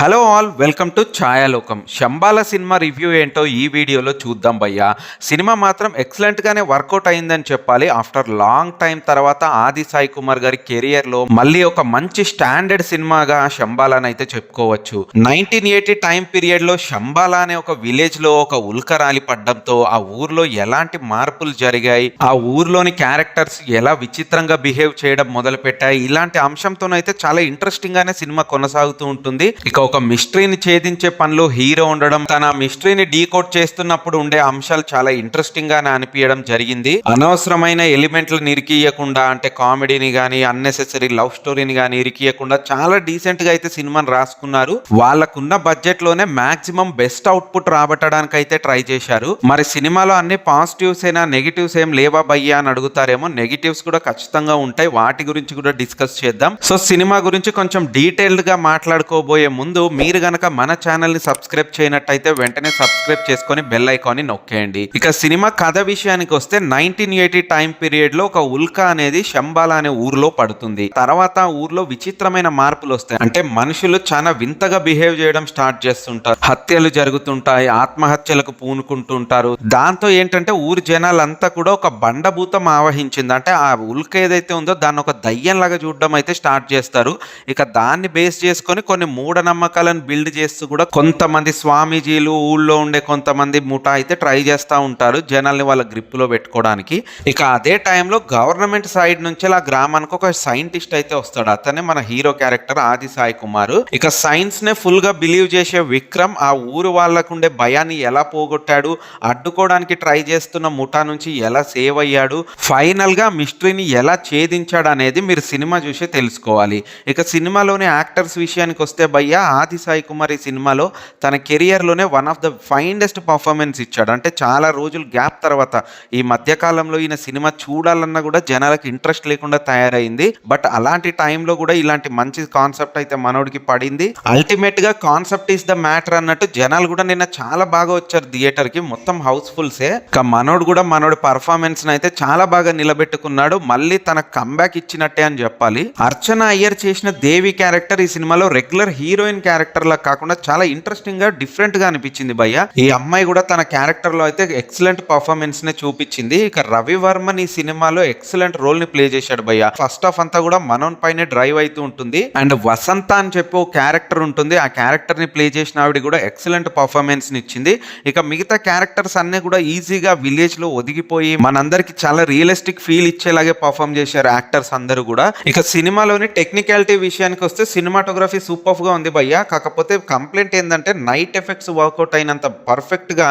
Hello all, welcome to Chayalokam. Shambhala cinema review ఏంటో ఈ వీడియోలో చూద్దాం భయ్యా. సినిమా మాత్రం ఎక్సలెంట్గానే వర్కౌట్ అయిందని చెప్పాలి. ఆఫ్టర్ లాంగ్ టైం తర్వాత ఆది సాయి కుమార్ గారి కెరియర్లో మళ్ళీ ఒక మంచి స్టాండర్డ్ సినిమాగా శంబాలాని అయితే చెప్పుకోవచ్చు. 1980 టైం పీరియడ్లో శంబాల అనే ఒక విలేజ్లో ఒక ఉల్క రాలి పడ్డంతో ఆ ఊర్లో ఎలాంటి మార్పులు జరిగాయి, ఆ ఊర్లోని క్యారెక్టర్స్ ఎలా విచిత్రంగా బిహేవ్ చేయడం మొదలుపెట్టాయి, ఇలాంటి అంశంతోనైతే చాలా ఇంట్రెస్టింగ్ గానే సినిమా కొనసాగుతూ ఉంటుంది. ఇక ఒక మిస్టరీని ఛేదించే పనిలో హీరో ఉండడం, తన మిస్టరీని డీకోడ్ చేస్తున్నప్పుడు ఉండే అంశాలు చాలా ఇంట్రెస్టింగ్ గానే అనిపించడం జరిగింది. అనవసరమైన ఎలిమెంట్లను ఇరికియకుండా, అంటే కామెడీని గానీ అన్నెసెసరీ లవ్ స్టోరీని గానీ ఇరికియకుండా చాలా డీసెంట్ గా అయితే సినిమాని రాసుకున్నారు. వాళ్ళకున్న బడ్జెట్ లోనే మాక్సిమం బెస్ట్ అవుట్పుట్ రాబట్టడానికి అయితే ట్రై చేశారు. మరి సినిమాలో అన్ని పాజిటివ్స్ అయినా నెగిటివ్స్ ఏం లేవా భయ్యా అని అడుగుతారేమో. నెగిటివ్స్ కూడా ఖచ్చితంగా ఉంటాయి, వాటి గురించి కూడా డిస్కస్ చేద్దాం. సో సినిమా గురించి కొంచెం డీటెయిల్డ్ గా మాట్లాడుకోబోయే ముందు మీరు గనక మన ఛానల్ ని సబ్స్క్రైబ్ చేయనట్టయితే వెంటనే సబ్స్క్రైబ్ చేసుకొని బెల్ ఐకాన్ ని నొక్కేయండి. ఇక సినిమా కథ విషయానికి వస్తే 1980 టైం పీరియడ్ లో ఒక ఉల్క అనేది శంబాల అనే ఊర్లో పడుతుంది. తర్వాత ఊర్లో విచిత్రమైన మార్పులు వస్తాయి. అంటే మనుషులు చాలా వింతగా బిహేవ్ చేయడం స్టార్ట్ చేస్తుంటారు, హత్యలు జరుగుతుంటాయి, ఆత్మహత్యలకు పూనుకుంటుంటారు. దాంతో ఏంటంటే ఊరి జనాలంతా కూడా ఒక బండభూతం ఆవహించింది. అంటే ఆ ఉల్క ఏదైతే ఉందో దాన్ని ఒక దయ్యంలాగా చూడడం అయితే స్టార్ట్ చేస్తారు. ఇక దాన్ని బేస్ చేసుకొని కొన్ని మూఢనమ్మకాలను బిల్డ్ చేస్తూ కూడా కొంతమంది స్వామీజీలు, ఊళ్ళో ఉండే కొంతమంది ముఠా అయితే ట్రై చేస్తూ ఉంటారు జనాల్ని వాళ్ళ గ్రిప్ లో పెట్టుకోవడానికి. ఇక అదే టైంలో గవర్నమెంట్ సైడ్ నుంచి ఆ గ్రామానికి ఒక సైంటిస్ట్ అయితే వస్తాడు. అతనే మన హీరో క్యారెక్టర్ ఆది సాయి కుమార్. ఇక సైన్స్ నే ఫుల్ గా బిలీవ్ చేసే విక్రమ్ ఆ ఊరు వాళ్ళకుండే భయాన్ని ఎలా పోగొట్టాడు, అడ్డుకోవడానికి ట్రై చేస్తున్న ముఠా నుంచి ఎలా సేవ్ అయ్యాడు, ఫైనల్ గా మిస్టరీని ఎలా ఛేదించాడు అనేది మీరు సినిమా చూసి తెలుసుకోవాలి. ఇక సినిమాలోని యాక్టర్స్ విషయానికి వస్తే భయ్యా, ఆది సాయి కుమార్ ఈ సినిమాలో తన కెరియర్లోనే one of the finest performance ఇచ్చాడు. అంటే చాలా రోజులు గ్యాప్ తర్వాత ఈ మధ్యకాలంలో ఈయన సినిమా చూడాలన్నా కూడా జనాలకు ఇంట్రెస్ట్ లేకుండా తయారైంది. బట్ అలాంటి టైంలో కూడా ఇలాంటి మంచి కాన్సెప్ట్ అయితే మనోడికి పడింది. అల్టిమేట్ గా కాన్సెప్ట్ ఈస్ ద మ్యాటర్ అన్నట్టు జనాలు కూడా నిన్న చాలా బాగా వచ్చారు థియేటర్ కి, మొత్తం హౌస్ఫుల్సే. ఇక మనోడి పర్ఫార్మెన్స్ అయితే చాలా బాగా నిలబెట్టుకున్నాడు. మళ్ళీ తన కంబ్యాక్ ఇచ్చినట్టే అని చెప్పాలి. అర్చన అయ్యర్ చేసిన దేవి క్యారెక్టర్ ఈ సినిమాలో రెగ్యులర్ హీరోయిన్ క్యారెక్టర్ లా కాకుండా చాలా ఇంట్రెస్టింగ్ గా డిఫరెంట్ గా అనిపించింది భయ్య. ఈ అమ్మాయి కూడా తన క్యారెక్టర్ లో అయితే ఎక్సలెంట్ పర్ఫార్మెన్స్ నే చూపించింది. ఇక రవి వర్మన్ ఈ సినిమాలో ఎక్సలెంట్ రోల్ ని ప్లే చేశాడు భయ్య. ఫస్ట్ హాఫ్ అంతా కూడా మనోన్ పైనే డ్రైవ్ అవుతూ ఉంటుంది. అండ్ వసంత అని చెప్పి ఒక క్యారెక్టర్ ఉంటుంది, ఆ క్యారెక్టర్ ని ప్లే చేసిన ఆవిడ కూడా ఎక్సలెంట్ పర్ఫార్మెన్స్ ని ఇచ్చింది. ఇక మిగతా క్యారెక్టర్స్ అన్ని కూడా ఈజీగా విలేజ్ లో ఒదిగిపోయి మనందరికి చాలా రియలిస్టిక్ ఫీల్ ఇచ్చేలాగే పర్ఫార్మ్ చేశారు యాక్టర్స్ అందరూ కూడా. ఇక సినిమాలోని టెక్నికాలిటీ విషయానికి వస్తే సినిమాటోగ్రఫీ సూపర్ గా ఉంది భయ్య. కాకపోతే కంప్లైంట్ ఏంటంటే నైట్ ఎఫెక్ట్స్ వర్కౌట్ అయినంత పర్ఫెక్ట్ గా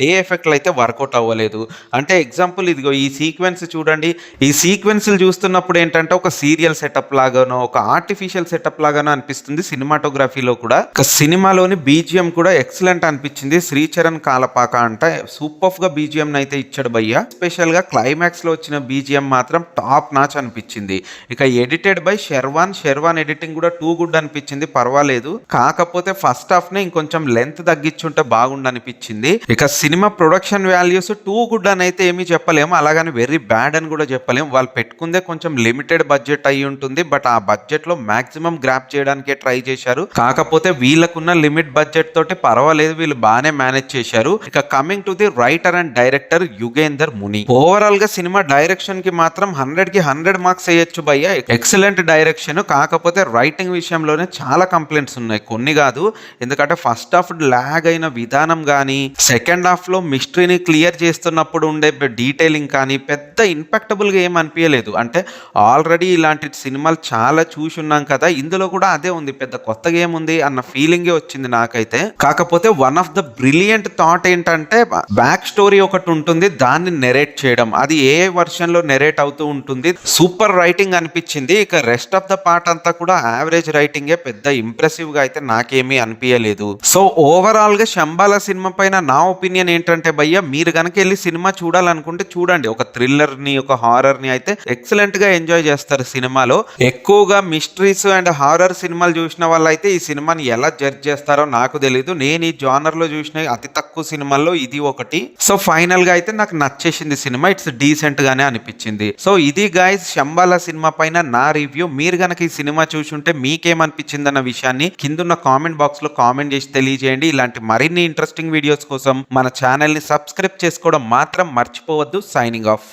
డే ఎఫెక్ట్లు అయితే వర్కౌట్ అవ్వలేదు. అంటే ఎగ్జాంపుల్ ఇదిగో ఈ సీక్వెన్స్ చూడండి. ఈ సీక్వెన్స్లు చూస్తున్నప్పుడు ఏంటంటే ఒక సీరియల్ సెటప్ లాగానో ఒక ఆర్టిఫిషియల్ సెటప్ లాగానో అనిపిస్తుంది సినిమాటోగ్రఫీలో కూడా. సినిమాలోని బీజిఎం కూడా ఎక్సలెంట్ అనిపించింది. శ్రీచరణ్ కాలపాక అంటే సూపర్ గా బీజిఎం అయితే ఇచ్చాడు భయ్య. స్పెషల్ గా క్లైమాక్స్ లో వచ్చిన బీజిఎం మాత్రం టాప్ నాచ్ అనిపించింది. ఇక ఎడిటెడ్ బై షెర్వాన్ ఎడిటింగ్ కూడా టూ గుడ్ అనిపించింది, పర్వాలేదు. కాకపోతే ఫస్ట్ హాఫ్ నే ఇంకొంచెం లెంత్ తగ్గించుంటే బాగుండు అనిపించింది. ఇక cinema production values too good అని అయితే ఏమీ చెప్పలేము, అలాగని వెరీ బ్యాడ్ అని కూడా చెప్పలేము. వాళ్ళు పెట్టుకుందే కొంచెం లిమిటెడ్ బడ్జెట్ అయి ఉంటుంది. బట్ ఆ బడ్జెట్ లో మాక్సిమం గ్రాప్ చేయడానికే ట్రై చేశారు. కాకపోతే వీళ్ళకున్న లిమిట్ బడ్జెట్ తోటి పర్వాలేదు, వీళ్ళు బాగానే మేనేజ్ చేశారు. ఇక coming to the writer and director Yugender Muni. Overall గా సినిమా డైరెక్షన్ కి మాత్రం 100కి 100 మార్క్స్ వేయొచ్చు భయ్య. Excellent direction. కాకపోతే రైటింగ్ విషయంలోనే చాలా కంప్లైంట్స్ ఉన్నాయి, కొన్ని కాదు. ఎందుకంటే ఫస్ట్ హాఫ్ లాగ్ అయిన విధానం కానీ, సెకండ్ హాఫ్ లో మిస్టరీని క్లియర్ చేస్తున్నప్పుడు ఉండే డీటెయిలింగ్ కానీ పెద్ద ఇంపాక్టబుల్ గా ఏం అనిపించలేదు. అంటే ఆల్రెడీ ఇలాంటి సినిమాలు చాలా చూసి ఉన్నాం కదా, ఇందులో కూడా అదే ఉంది, పెద్ద కొత్తగా ఏముంది అన్న ఫీలింగే వచ్చింది నాకైతే. కాకపోతే one of the brilliant thought ఏంటంటే బ్యాక్ స్టోరీ ఒకటి ఉంటుంది, దాన్ని నెరేట్ చేయడం. అది ఏ వర్షన్ లో నెరేట్ అవుతూ ఉంటుంది. సూపర్ రైటింగ్ అనిపించింది. ఇక రెస్ట్ ఆఫ్ ద పార్ట్ అంతా కూడా యావరేజ్ రైటింగే, పెద్ద ఇంప్రెసివ్ గా అయితే నాకేమీ అనిపించలేదు. సో ఓవరాల్ గా శంబాల సినిమా పైన నా ఒపీనియన్ ఏంటంటే భయ్య, మీరు కనుక వెళ్ళి సినిమా చూడాలనుకుంటే చూడండి. ఒక థ్రిల్లర్ ని, ఒక హారర్ ని అయితే ఎక్సలెంట్ గా ఎంజాయ్ చేస్తారు సినిమాలో. ఎక్కువగా మిస్టరీస్ అండ్ హారర్ సినిమాలు చూసిన వాళ్ళైతే ఈ సినిమాని ఎలా జడ్జ్ చేస్తారో నాకు తెలీదు. నేను ఈ జానర్ లో చూసిన అతి తక్కువ సినిమాల్లో ఇది ఒకటి. సో ఫైనల్ గా అయితే నాకు నచ్చేసింది సినిమా. ఇట్స్ డీసెంట్ గానే అనిపించింది. సో ఇది గైస్ శంబాల సినిమా పైన నా రివ్యూ. మీరు గనక ఈ సినిమా చూసుంటే మీకేమనిపించింది అన్న విషయాన్ని కింద కిందున్న కామెంట్ బాక్స్లో కామెంట్ చేసి తెలియజేయండి. ఇలాంటి మరిన్ని ఇంట్రెస్టింగ్ వీడియోస్ కోసం మన ఛానల్ని సబ్స్క్రైబ్ చేసుకోవడం మాత్రం మర్చిపోవద్దు. Signing off.